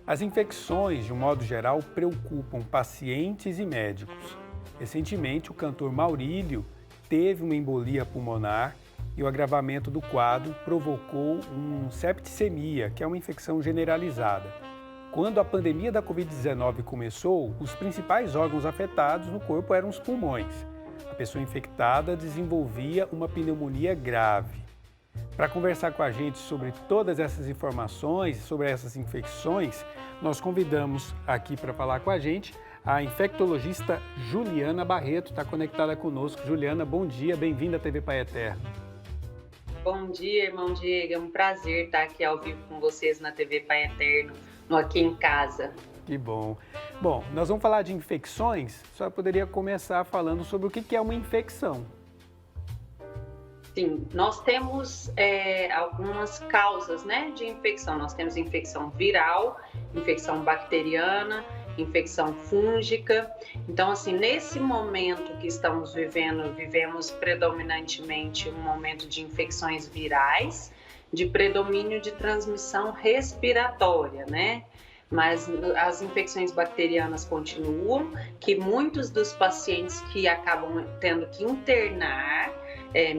As infecções, de um modo geral, preocupam pacientes e médicos. Recentemente, o cantor Maurílio teve uma embolia pulmonar e o agravamento do quadro provocou septicemia, que é uma infecção generalizada. Quando a pandemia da Covid-19 começou, os principais órgãos afetados no corpo eram os pulmões. A pessoa infectada desenvolvia uma pneumonia grave. Para conversar com a gente sobre todas essas informações, sobre essas infecções, nós convidamos aqui para falar com a gente a infectologista Juliana Barreto, está conectada conosco. Juliana, bom dia, bem-vinda à TV Pai Eterno. Bom dia, irmão Diego, é um prazer estar aqui ao vivo com vocês na TV Pai Eterno, no Aqui em Casa. Que bom. Bom, nós vamos falar de infecções, só poderia começar falando sobre o que é uma infecção. Sim, nós temos algumas causas, de infecção. Nós temos infecção viral, infecção bacteriana, infecção fúngica. Então, assim, nesse momento que estamos vivemos predominantemente um momento de infecções virais, de predomínio de transmissão respiratória, Mas as infecções bacterianas continuam, que muitos dos pacientes que acabam tendo que internar,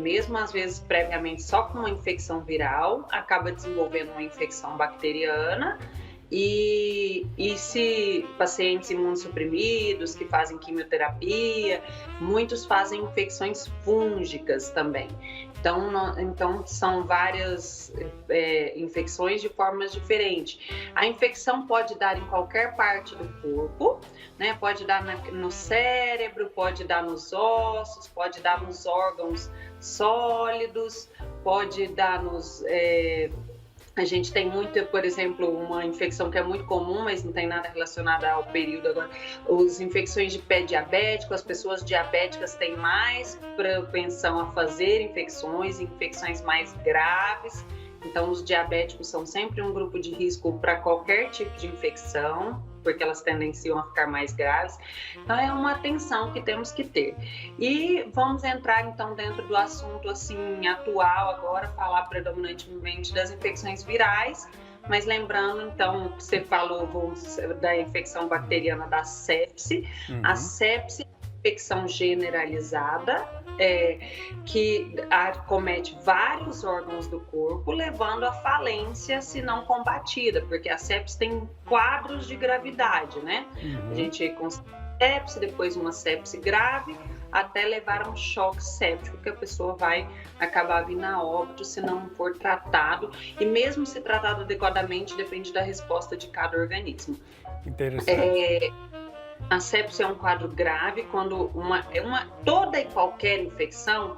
mesmo às vezes previamente só com uma infecção viral, acaba desenvolvendo uma infecção bacteriana. E se pacientes imunossuprimidos que fazem quimioterapia, muitos fazem infecções fúngicas também. Então são várias infecções de formas diferentes. A infecção pode dar em qualquer parte do corpo, Pode dar no cérebro, pode dar nos ossos, pode dar nos órgãos sólidos, pode dar nos... A gente tem muito, por exemplo, uma infecção que é muito comum, mas não tem nada relacionado ao período agora, as infecções de pé diabético. As pessoas diabéticas têm mais propensão a fazer infecções mais graves. Então, os diabéticos são sempre um grupo de risco para qualquer tipo de infecção, porque elas tendenciam a ficar mais graves. Então, é uma atenção que temos que ter. E vamos entrar, então, dentro do assunto, assim, atual agora, falar predominantemente das infecções virais, mas lembrando, então, que você falou da infecção bacteriana da sepse. A sepse é uma infecção generalizada, que acomete vários órgãos do corpo, levando à falência se não combatida, porque a sepse tem quadros de gravidade, A gente consegue sepse, depois uma sepse grave, até levar a um choque séptico, que a pessoa vai acabar vindo a óbito se não for tratado, e mesmo se tratado adequadamente, depende da resposta de cada organismo. Interessante. A sepse é um quadro grave quando toda e qualquer infecção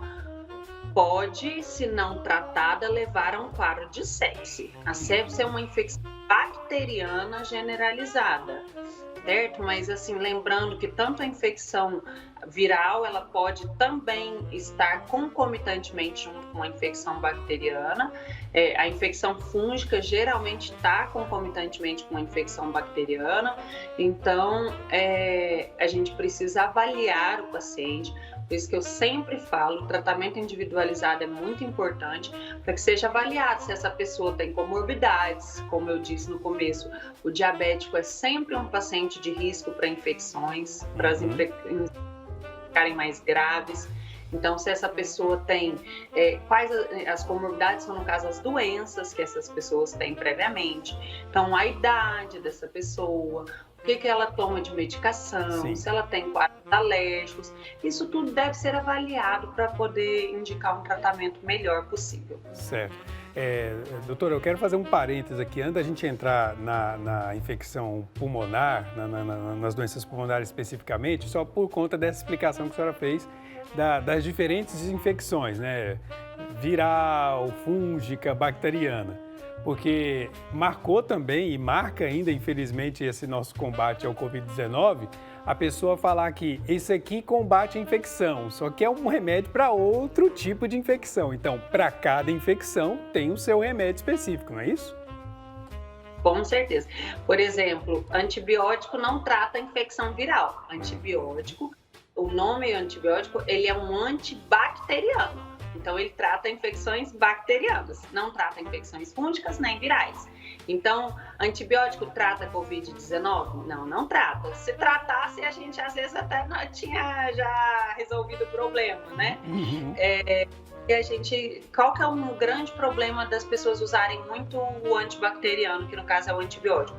pode, se não tratada, levar a um quadro de sepse. A sepse é uma infecção bacteriana generalizada, certo? Mas, assim, lembrando que tanto a infecção viral, ela pode também estar concomitantemente junto com a infecção bacteriana. A infecção fúngica geralmente está concomitantemente com a infecção bacteriana. Então, a gente precisa avaliar o paciente. Por isso que eu sempre falo, o tratamento individualizado é muito importante para que seja avaliado se essa pessoa tem comorbidades. Como eu disse no começo, o diabético é sempre um paciente de risco para infecções, para as infecções ficarem mais graves. Então, se essa pessoa tem, quais as comorbidades são, no caso, as doenças que essas pessoas têm previamente. Então, a idade dessa pessoa, o que ela toma de medicação, Sim. Se ela tem quadros alérgicos, isso tudo deve ser avaliado para poder indicar um tratamento melhor possível. Certo. Doutora, eu quero fazer um parênteses aqui, antes da gente entrar na infecção pulmonar, nas doenças pulmonares especificamente, só por conta dessa explicação que a senhora fez das diferentes infecções, viral, fúngica, bacteriana. Porque marcou também e marca ainda, infelizmente, esse nosso combate ao Covid-19, a pessoa falar que isso aqui combate a infecção, só que é um remédio para outro tipo de infecção. Então, para cada infecção, tem o seu remédio específico, não é isso? Com certeza. Por exemplo, antibiótico não trata a infecção viral. Antibiótico, o nome antibiótico, ele é um antibacteriano. Então, ele trata infecções bacterianas, não trata infecções fúngicas nem virais. Então, antibiótico trata Covid-19? Não, não trata. Se tratasse, a gente às vezes até não tinha já resolvido o problema, né? Uhum. E a gente, qual que é um grande problema das pessoas usarem muito o antibacteriano, que no caso é o antibiótico?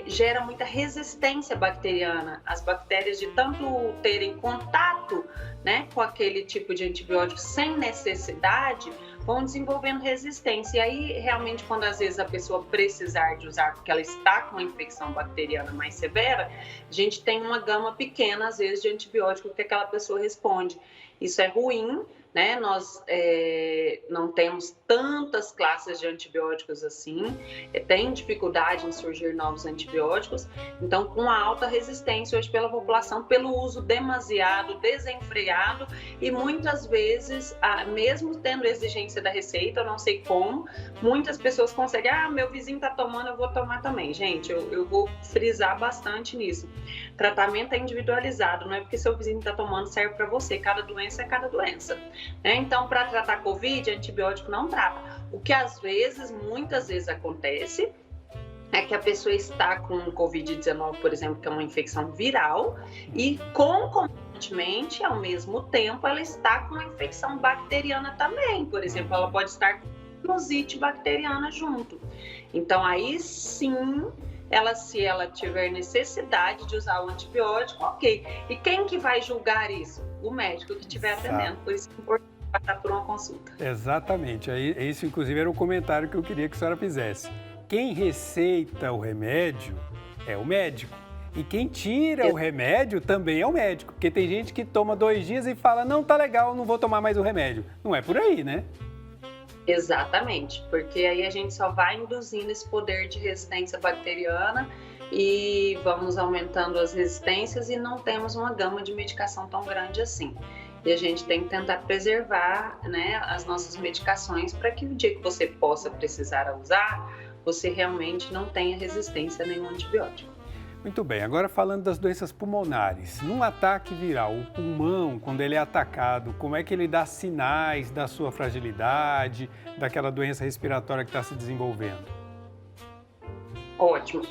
Gera muita resistência bacteriana. As bactérias, de tanto terem contato, né, com aquele tipo de antibiótico sem necessidade, vão desenvolvendo resistência. E aí, realmente, quando às vezes a pessoa precisar de usar porque ela está com uma infecção bacteriana mais severa, a gente tem uma gama pequena, às vezes, de antibiótico que aquela pessoa responde. Isso é ruim, né? Nós não temos tantas classes de antibióticos assim, tem dificuldade em surgir novos antibióticos, então com a alta resistência hoje pela população, pelo uso demasiado, desenfreado e muitas vezes, mesmo tendo exigência da receita, eu não sei como, muitas pessoas conseguem, meu vizinho está tomando, eu vou tomar também. Gente, eu vou frisar bastante nisso. Tratamento é individualizado, não é porque seu vizinho está tomando serve para você, cada doença é cada doença. Então, para tratar Covid, antibiótico não trata. O que às vezes, muitas vezes acontece, é que a pessoa está com Covid-19, por exemplo, que é uma infecção viral, e concomitantemente, ao mesmo tempo, ela está com uma infecção bacteriana também. Por exemplo, ela pode estar com sinusite bacteriana junto. Então, aí sim, se ela tiver necessidade de usar o antibiótico, ok. E quem que vai julgar isso? O médico que estiver atendendo. Por isso é importante passar por uma consulta. Exatamente. Esse, inclusive, era o comentário que eu queria que a senhora fizesse. Quem receita o remédio é o médico. E quem tira o remédio também é o médico. Porque tem gente que toma 2 dias e fala, não, tá legal, não vou tomar mais o remédio. Não é por aí, né? Exatamente, porque aí a gente só vai induzindo esse poder de resistência bacteriana e vamos aumentando as resistências e não temos uma gama de medicação tão grande assim. E a gente tem que tentar preservar, né, as nossas medicações para que no dia que você possa precisar usar, você realmente não tenha resistência a nenhum antibiótico. Muito bem, agora falando das doenças pulmonares. Num ataque viral, o pulmão, quando ele é atacado, como é que ele dá sinais da sua fragilidade, daquela doença respiratória que está se desenvolvendo? Ótimo.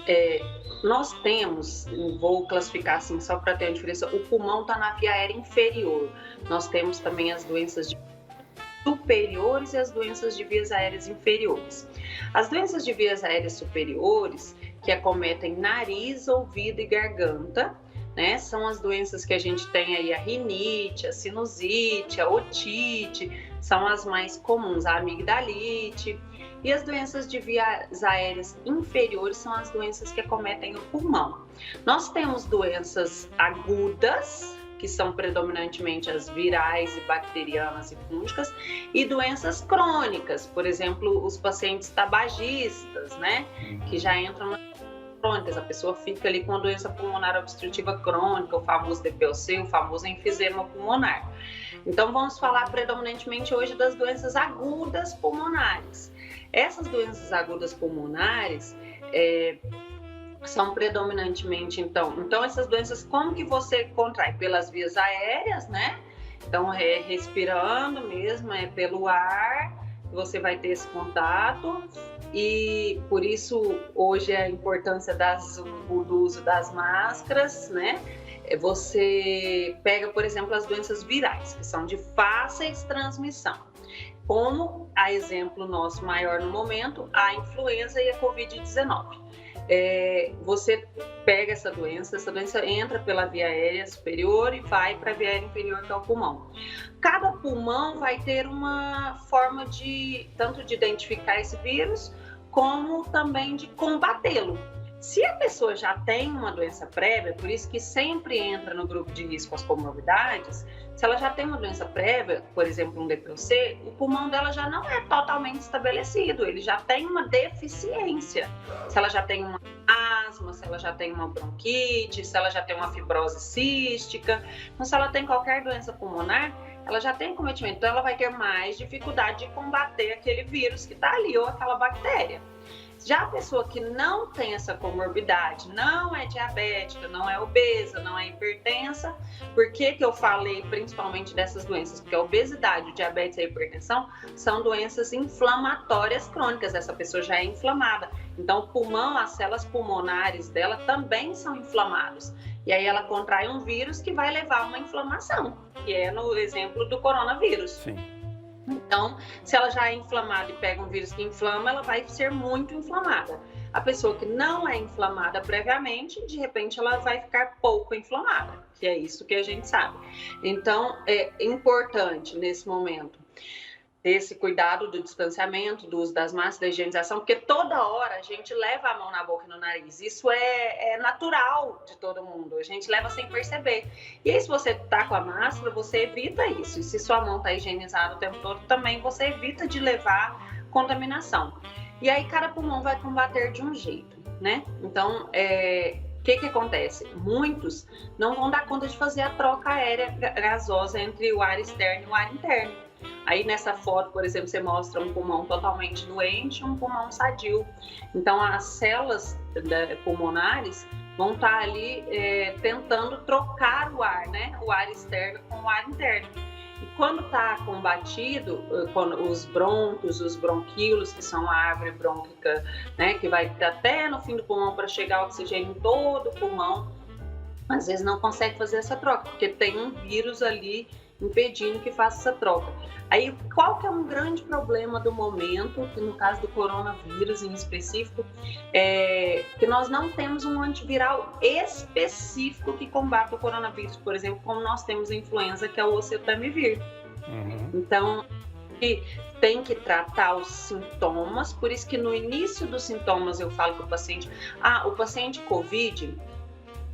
Nós temos, vou classificar assim só para ter uma diferença, o pulmão está na via aérea inferior. Nós temos também as doenças superiores e as doenças de vias aéreas inferiores. As doenças de vias aéreas superiores, que acometem nariz, ouvido e garganta, né? São as doenças que a gente tem aí, a rinite, a sinusite, a otite, são as mais comuns, a amigdalite. E as doenças de vias aéreas inferiores são as doenças que acometem o pulmão. Nós temos doenças agudas, que são predominantemente as virais e bacterianas e fúngicas, e doenças crônicas, por exemplo, os pacientes tabagistas, né, que já entram nas crônicas, a pessoa fica ali com a doença pulmonar obstrutiva crônica, o famoso DPOC, o famoso enfisema pulmonar. Então, vamos falar predominantemente hoje das doenças agudas pulmonares. Essas doenças agudas pulmonares são predominantemente, então essas doenças, como que você contrai? Pelas vias aéreas, né? Então, respirando mesmo, pelo ar, você vai ter esse contato e por isso hoje a importância do uso das máscaras, né? Você pega, por exemplo, as doenças virais, que são de fáceis transmissão, como a exemplo nosso maior no momento, a influenza e a Covid-19. Você pega essa doença entra pela via aérea superior e vai para a via aérea inferior, que é o pulmão. Cada pulmão vai ter uma forma tanto de identificar esse vírus, como também de combatê-lo. Se a pessoa já tem uma doença prévia, por isso que sempre entra no grupo de risco as comorbidades, se ela já tem uma doença prévia, por exemplo, um DPOC, o pulmão dela já não é totalmente estabelecido, ele já tem uma deficiência. Se ela já tem uma asma, se ela já tem uma bronquite, se ela já tem uma fibrose cística, então se ela tem qualquer doença pulmonar, ela já tem cometimento, então ela vai ter mais dificuldade de combater aquele vírus que está ali ou aquela bactéria. Já a pessoa que não tem essa comorbidade, não é diabética, não é obesa, não é hipertensa, por que eu falei principalmente dessas doenças? Porque a obesidade, o diabetes e a hipertensão são doenças inflamatórias crônicas, essa pessoa já é inflamada. Então, o pulmão, as células pulmonares dela também são inflamadas. E aí ela contrai um vírus que vai levar a uma inflamação, que é no exemplo do coronavírus. Sim. Então, se ela já é inflamada e pega um vírus que inflama, ela vai ser muito inflamada. A pessoa que não é inflamada previamente, de repente ela vai ficar pouco inflamada, que é isso que a gente sabe. Então, é importante nesse momento esse cuidado do distanciamento, do uso das máscaras, da higienização, porque toda hora a gente leva a mão na boca e no nariz. Isso é natural de todo mundo, a gente leva sem perceber. E aí, se você tá com a máscara, você evita isso. E se sua mão tá higienizada o tempo todo, também você evita de levar contaminação. E aí, cada pulmão vai combater de um jeito, né? Então, o que acontece? Muitos não vão dar conta de fazer a troca aérea gasosa entre o ar externo e o ar interno. Aí nessa foto, por exemplo, você mostra um pulmão totalmente doente e um pulmão sadio. Então as células pulmonares vão estar ali tentando trocar o ar, né? O ar externo com o ar interno. E quando está combatido, quando os brônquios, os bronquíolos, que são a árvore brônquica, né? Que vai até no fim do pulmão para chegar oxigênio em todo o pulmão, às vezes não consegue fazer essa troca, porque tem um vírus ali impedindo que faça essa troca. Aí, qual que é um grande problema do momento, que no caso do coronavírus em específico, que nós não temos um antiviral específico que combate o coronavírus, por exemplo, como nós temos a influenza, que é o oseltamivir. Então, tem que tratar os sintomas, por isso que no início dos sintomas eu falo para o paciente, o paciente COVID,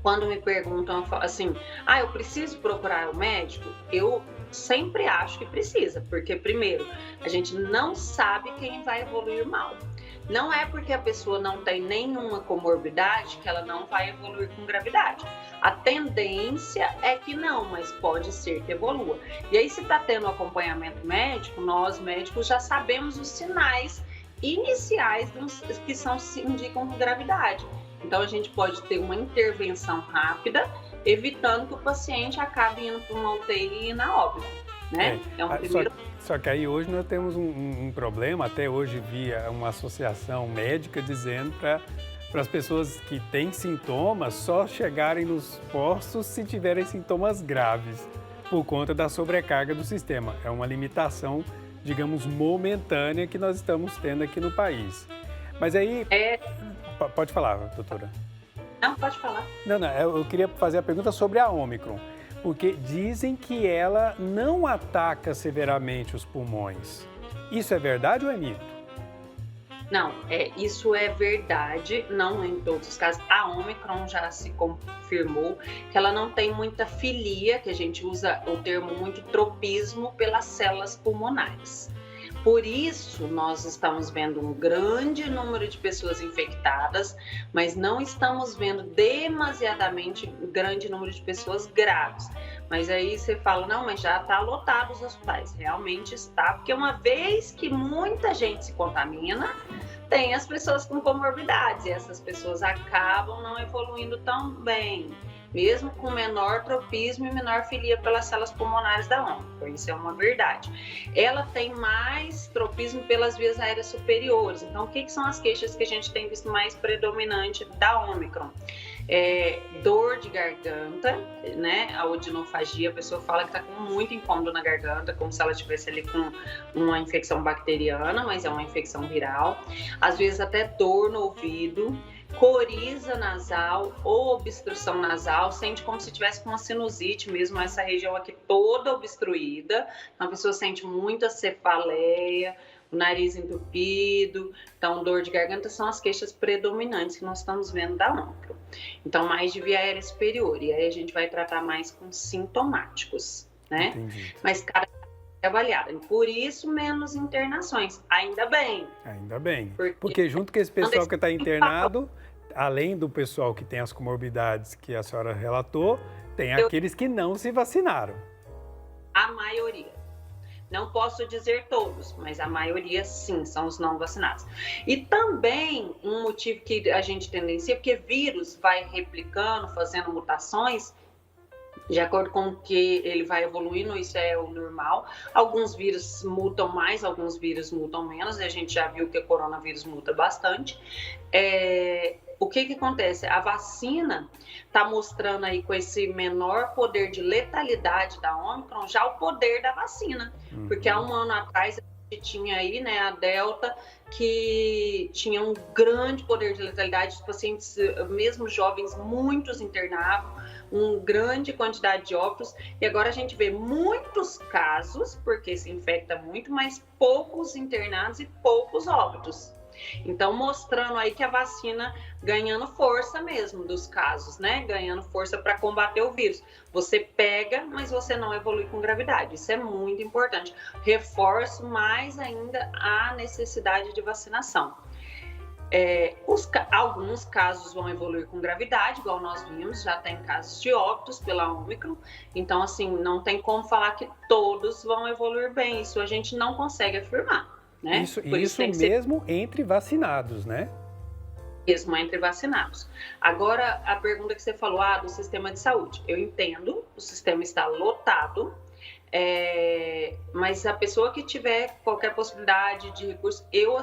quando me perguntam assim, eu preciso procurar o médico? Eu sempre acho que precisa, porque primeiro, a gente não sabe quem vai evoluir mal. Não é porque a pessoa não tem nenhuma comorbidade que ela não vai evoluir com gravidade. A tendência é que não, mas pode ser que evolua. E aí, se está tendo acompanhamento médico, nós médicos já sabemos os sinais iniciais que indicam gravidade. Então, a gente pode ter uma intervenção rápida, evitando que o paciente acabe indo para uma UTI na óbito, né? Só que aí hoje nós temos um problema, até hoje via uma associação médica dizendo para as pessoas que têm sintomas só chegarem nos postos se tiverem sintomas graves, por conta da sobrecarga do sistema. É uma limitação, digamos, momentânea que nós estamos tendo aqui no país. Mas aí... Pode falar, doutora. Não, pode falar. Não, eu queria fazer a pergunta sobre a Ômicron, porque dizem que ela não ataca severamente os pulmões. Isso é verdade ou é mito? Não, isso é verdade, não em todos os casos. A Ômicron já se confirmou que ela não tem muita filia, que a gente usa o termo muito tropismo, pelas células pulmonares. Por isso, nós estamos vendo um grande número de pessoas infectadas, mas não estamos vendo demasiadamente grande número de pessoas graves. Mas aí você fala, não, mas já está lotado os hospitais. Realmente está, porque uma vez que muita gente se contamina, tem as pessoas com comorbidades, e essas pessoas acabam não evoluindo tão bem, mesmo com menor tropismo e menor filia pelas células pulmonares da Ômicron. Isso é uma verdade. Ela tem mais tropismo pelas vias aéreas superiores. Então, o que são as queixas que a gente tem visto mais predominante da Ômicron? Dor de garganta, né? A odinofagia, a pessoa fala que está com muito incômodo na garganta, como se ela estivesse ali com uma infecção bacteriana, mas é uma infecção viral. Às vezes até dor no ouvido, coriza nasal ou obstrução nasal, sente como se tivesse com uma sinusite mesmo, essa região aqui toda obstruída. Então, a pessoa sente muita cefaleia, o nariz entupido. Então, dor de garganta são as queixas predominantes que nós estamos vendo da Ômicron. Então, mais de via aérea superior. E aí a gente vai tratar mais com sintomáticos, né? Entendi. Mas cada é avaliada. Por isso, menos internações. Ainda bem. Ainda bem. Porque junto com esse pessoal que está internado, além do pessoal que tem as comorbidades que a senhora relatou, tem aqueles que não se vacinaram. A maioria. Não posso dizer todos, mas a maioria sim, são os não vacinados. E também um motivo que a gente tendencia, porque vírus vai replicando, fazendo mutações, de acordo com o que ele vai evoluindo, isso é o normal. Alguns vírus mutam mais, alguns vírus mutam menos, e a gente já viu que o coronavírus muta bastante. O que acontece? A vacina está mostrando aí com esse menor poder de letalidade da Ômicron já o poder da vacina. Porque há um ano atrás a gente tinha aí, né, a Delta, que tinha um grande poder de letalidade, os pacientes, mesmo jovens, muitos internavam, uma grande quantidade de óbitos, e agora a gente vê muitos casos, porque se infecta muito, mas poucos internados e poucos óbitos. Então, mostrando aí que a vacina ganhando força mesmo dos casos, né? Ganhando força para combater o vírus. Você pega, mas você não evolui com gravidade. Isso é muito importante. Reforço mais ainda a necessidade de vacinação. Alguns casos vão evoluir com gravidade, igual nós vimos, já tem casos de óbitos pela Ômicron. Então, assim, não tem como falar que todos vão evoluir bem. Isso a gente não consegue afirmar. Né? Isso mesmo entre vacinados, né? Mesmo entre vacinados. Agora, a pergunta que você falou, do sistema de saúde. Eu entendo, o sistema está lotado, mas a pessoa que tiver qualquer possibilidade de recurso, eu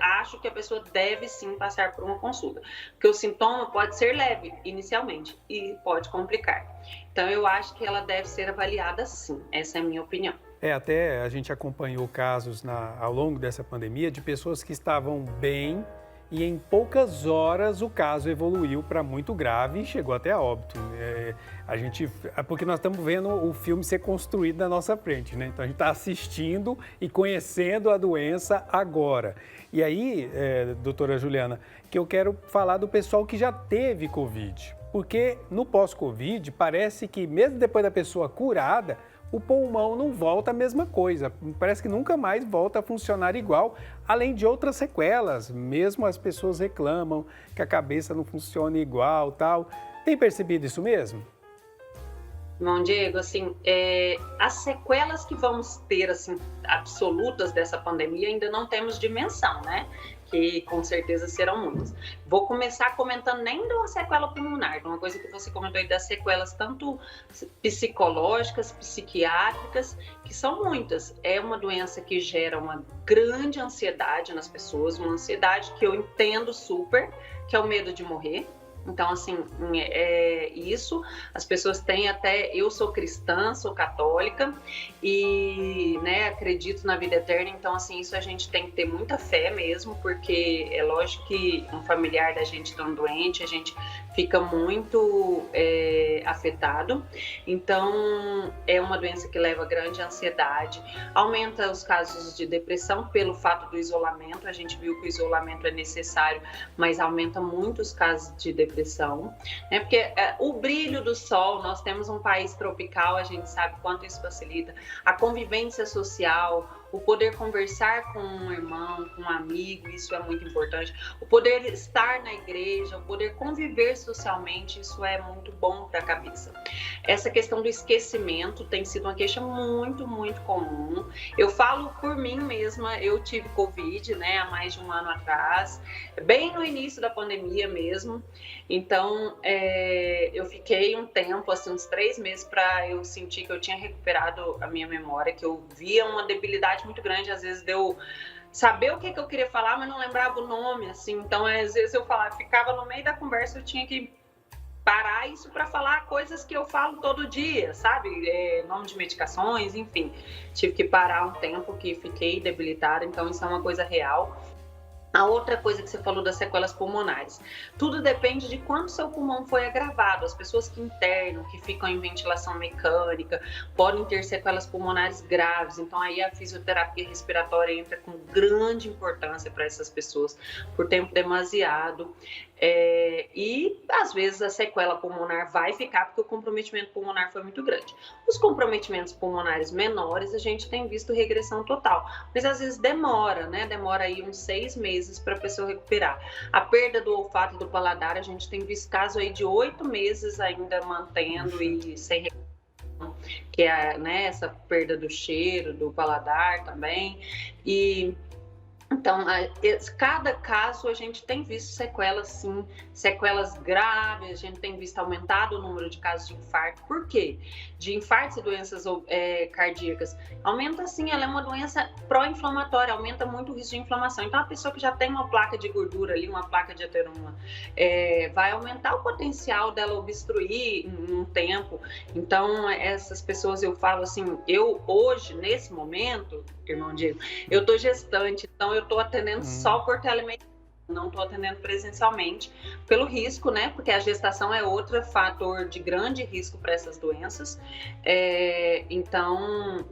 acho que a pessoa deve sim passar por uma consulta, porque o sintoma pode ser leve inicialmente e pode complicar. Então, eu acho que ela deve ser avaliada sim, essa é a minha opinião. Até a gente acompanhou casos ao longo dessa pandemia de pessoas que estavam bem e em poucas horas o caso evoluiu para muito grave e chegou até a óbito. Porque nós estamos vendo o filme ser construído na nossa frente, né? Então a gente está assistindo e conhecendo a doença agora. E aí, doutora Juliana, que eu quero falar do pessoal que já teve Covid. Porque no pós-Covid parece que mesmo depois da pessoa curada, o pulmão não volta a mesma coisa, parece que nunca mais volta a funcionar igual, além de outras sequelas, mesmo as pessoas reclamam que a cabeça não funciona igual, tal. Tem percebido isso mesmo? Bom, Diego, assim, as sequelas que vamos ter, assim, absolutas dessa pandemia ainda não temos dimensão, né? Que com certeza serão muitas. Vou começar comentando nem de uma sequela pulmonar, de uma coisa que você comentou aí das sequelas tanto psicológicas, psiquiátricas, que são muitas. É uma doença que gera uma grande ansiedade nas pessoas, uma ansiedade que eu entendo super, que é o medo de morrer. Então, assim, isso, as pessoas têm até, eu sou cristã, sou católica e, né, acredito na vida eterna, então, assim, isso a gente tem que ter muita fé mesmo, porque é lógico que um familiar da gente estando doente, a gente fica muito afetado, então, é uma doença que leva grande ansiedade, aumenta os casos de depressão pelo fato do isolamento, a gente viu que o isolamento é necessário, mas aumenta muito os casos de depressão, né? Porque o brilho do sol, nós temos um país tropical, a gente sabe quanto isso facilita, a convivência social, o poder conversar com um irmão, com um amigo, isso é muito importante, o poder estar na igreja, o poder conviver socialmente, isso é muito bom para a cabeça. Essa questão do esquecimento tem sido uma queixa muito, muito comum. Eu falo por mim mesma, eu tive Covid, né, há mais de um ano atrás, bem no início da pandemia mesmo, então eu fiquei um tempo, assim, uns 3 meses para eu sentir que eu tinha recuperado a minha memória, que eu via uma debilidade muito grande, às vezes deu saber o que eu queria falar, mas não lembrava o nome, assim, então às vezes eu ficava no meio da conversa, eu tinha que parar isso para falar coisas que eu falo todo dia, sabe, nome de medicações, enfim, tive que parar um tempo que fiquei debilitada, então isso é uma coisa real. A outra coisa que você falou das sequelas pulmonares, tudo depende de quanto seu pulmão foi agravado. As pessoas que internam, que ficam em ventilação mecânica, podem ter sequelas pulmonares graves. Então aí a fisioterapia respiratória entra com grande importância para essas pessoas por tempo demasiado. E às vezes a sequela pulmonar vai ficar porque o comprometimento pulmonar foi muito grande. Os comprometimentos pulmonares menores a gente tem visto regressão total, mas às vezes demora, né? Demora aí uns 6 meses para a pessoa recuperar. A perda do olfato e do paladar, a gente tem visto caso aí de 8 meses ainda mantendo e sem recuperação. que é, né, essa perda do cheiro, do paladar também. E então, cada caso a gente tem visto sequelas, sim, sequelas graves, a gente tem visto aumentado o número de casos de infarto. Por quê? De infartos e doenças cardíacas. Aumenta, sim, ela é uma doença pró-inflamatória, aumenta muito o risco de inflamação. Então, a pessoa que já tem uma placa de gordura ali, uma placa de ateroma, vai aumentar o potencial dela obstruir em um tempo. Então, essas pessoas, eu falo assim, eu hoje, nesse momento, irmão Diego, eu estou gestante, então eu estou atendendo só por telemedicina, não estou atendendo presencialmente, pelo risco, né? Porque a gestação é outro fator de grande risco para essas doenças. Então,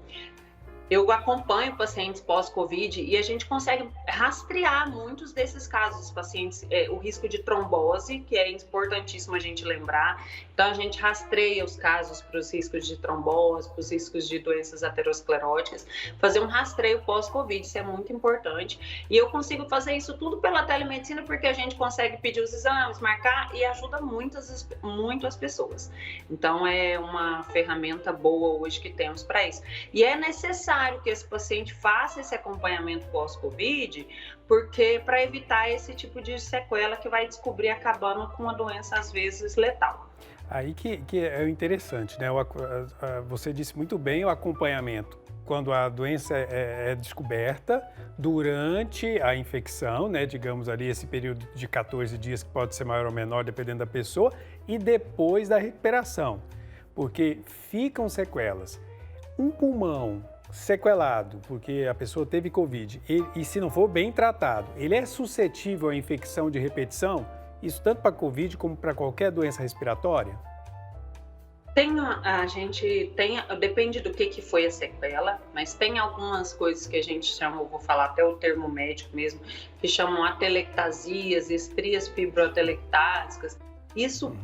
eu acompanho pacientes pós-Covid e a gente consegue rastrear muitos desses casos, os pacientes, o risco de trombose, que é importantíssimo a gente lembrar. Então, a gente rastreia os casos para os riscos de trombose, para os riscos de doenças ateroscleróticas, fazer um rastreio pós-Covid, isso é muito importante. E eu consigo fazer isso tudo pela telemedicina, porque a gente consegue pedir os exames, marcar e ajuda muito as pessoas. Então, é uma ferramenta boa hoje que temos para isso. E é necessário que esse paciente faça esse acompanhamento pós-Covid, porque para evitar esse tipo de sequela que vai descobrir acabando com uma doença, às vezes, letal. Aí que é interessante, né? Você disse muito bem o acompanhamento. Quando a doença é descoberta, durante a infecção, né? Digamos ali esse período de 14 dias, que pode ser maior ou menor, dependendo da pessoa, e depois da recuperação, porque ficam sequelas. Um pulmão sequelado, porque a pessoa teve Covid, e se não for bem tratado, ele é suscetível à infecção de repetição? Isso tanto para Covid como para qualquer doença respiratória? Depende do que foi a sequela, mas tem algumas coisas que a gente chama, eu vou falar até o termo médico mesmo, que chamam atelectasias, estrias fibroatelectásicas. Isso,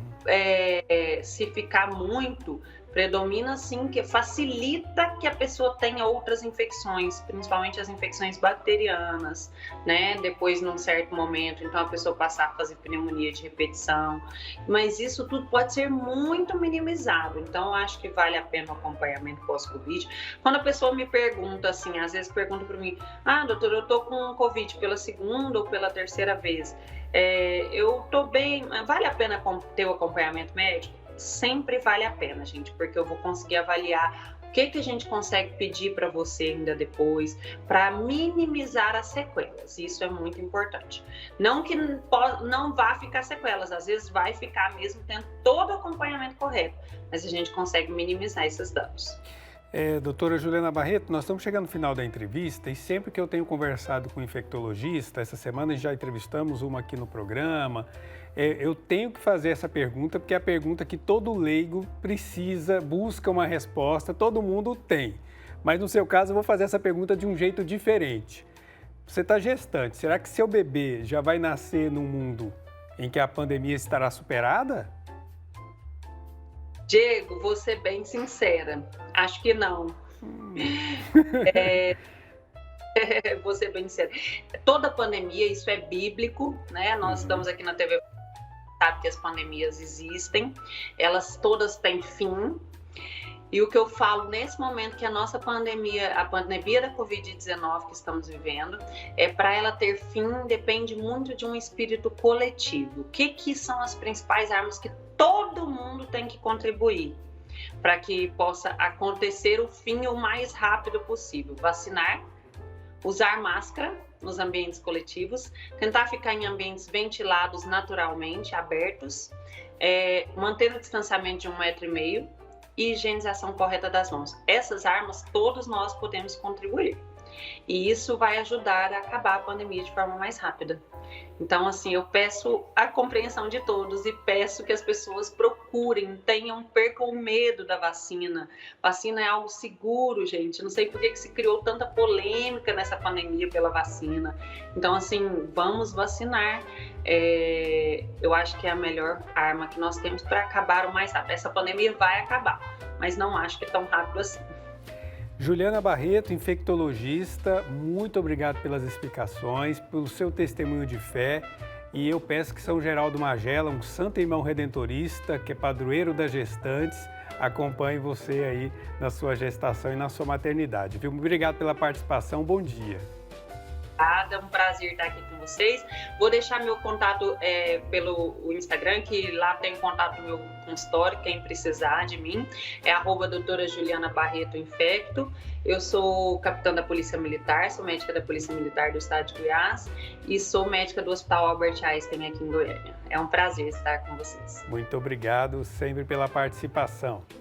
se ficar muito, predomina sim, que facilita que a pessoa tenha outras infecções, principalmente as infecções bacterianas, né? Depois, num certo momento, então a pessoa passar a fazer pneumonia de repetição. Mas isso tudo pode ser muito minimizado. Então, eu acho que vale a pena o acompanhamento pós-Covid. Quando a pessoa me pergunta, assim, às vezes pergunta para mim, doutor, eu tô com Covid pela segunda ou pela terceira vez. Eu tô bem, vale a pena ter o acompanhamento médico? Sempre vale a pena, gente, porque eu vou conseguir avaliar o que a gente consegue pedir para você ainda depois, para minimizar as sequelas. Isso é muito importante. Não que não vá ficar sequelas, às vezes vai ficar mesmo tendo todo o acompanhamento correto, mas a gente consegue minimizar esses danos. Doutora Juliana Barreto, nós estamos chegando no final da entrevista e sempre que eu tenho conversado com infectologista, essa semana já entrevistamos uma aqui no programa, eu tenho que fazer essa pergunta porque é a pergunta que todo leigo busca uma resposta, todo mundo tem. Mas no seu caso eu vou fazer essa pergunta de um jeito diferente. Você está gestante, será que seu bebê já vai nascer num mundo em que a pandemia estará superada? Diego, vou ser bem sincera, acho que não. Vou ser bem sincera. Toda pandemia, isso é bíblico, né? Nós estamos aqui na TV, sabe que as pandemias existem, elas todas têm fim. E o que eu falo nesse momento que a nossa pandemia, a pandemia da Covid-19 que estamos vivendo, para ela ter fim, depende muito de um espírito coletivo. O que são as principais armas que todo mundo tem que contribuir para que possa acontecer o fim o mais rápido possível? Vacinar, usar máscara nos ambientes coletivos, tentar ficar em ambientes ventilados naturalmente, abertos, manter o distanciamento de 1,5 metro e higienização correta das mãos. Essas armas todos nós podemos contribuir. E isso vai ajudar a acabar a pandemia de forma mais rápida. Então, assim, eu peço a compreensão de todos e peço que as pessoas procurem, percam o medo da vacina. Vacina é algo seguro, gente. Não sei por que se criou tanta polêmica nessa pandemia pela vacina. Então, assim, vamos vacinar. Eu acho que é a melhor arma que nós temos para acabar o mais rápido. Essa pandemia vai acabar, mas não acho que é tão rápido assim. Juliana Barreto, infectologista, muito obrigado pelas explicações, pelo seu testemunho de fé. E eu peço que São Geraldo Magela, um santo irmão redentorista, que é padroeiro das gestantes, acompanhe você aí na sua gestação e na sua maternidade, viu? Obrigado pela participação, bom dia. É um prazer estar aqui com vocês. Vou deixar meu contato pelo Instagram, que lá tem contato do meu consultório, quem precisar de mim. É @doutora Juliana Barreto Infecto. Eu sou capitã da Polícia Militar, sou médica da Polícia Militar do Estado de Goiás e sou médica do Hospital Albert Einstein aqui em Goiânia. É um prazer estar com vocês. Muito obrigado sempre pela participação.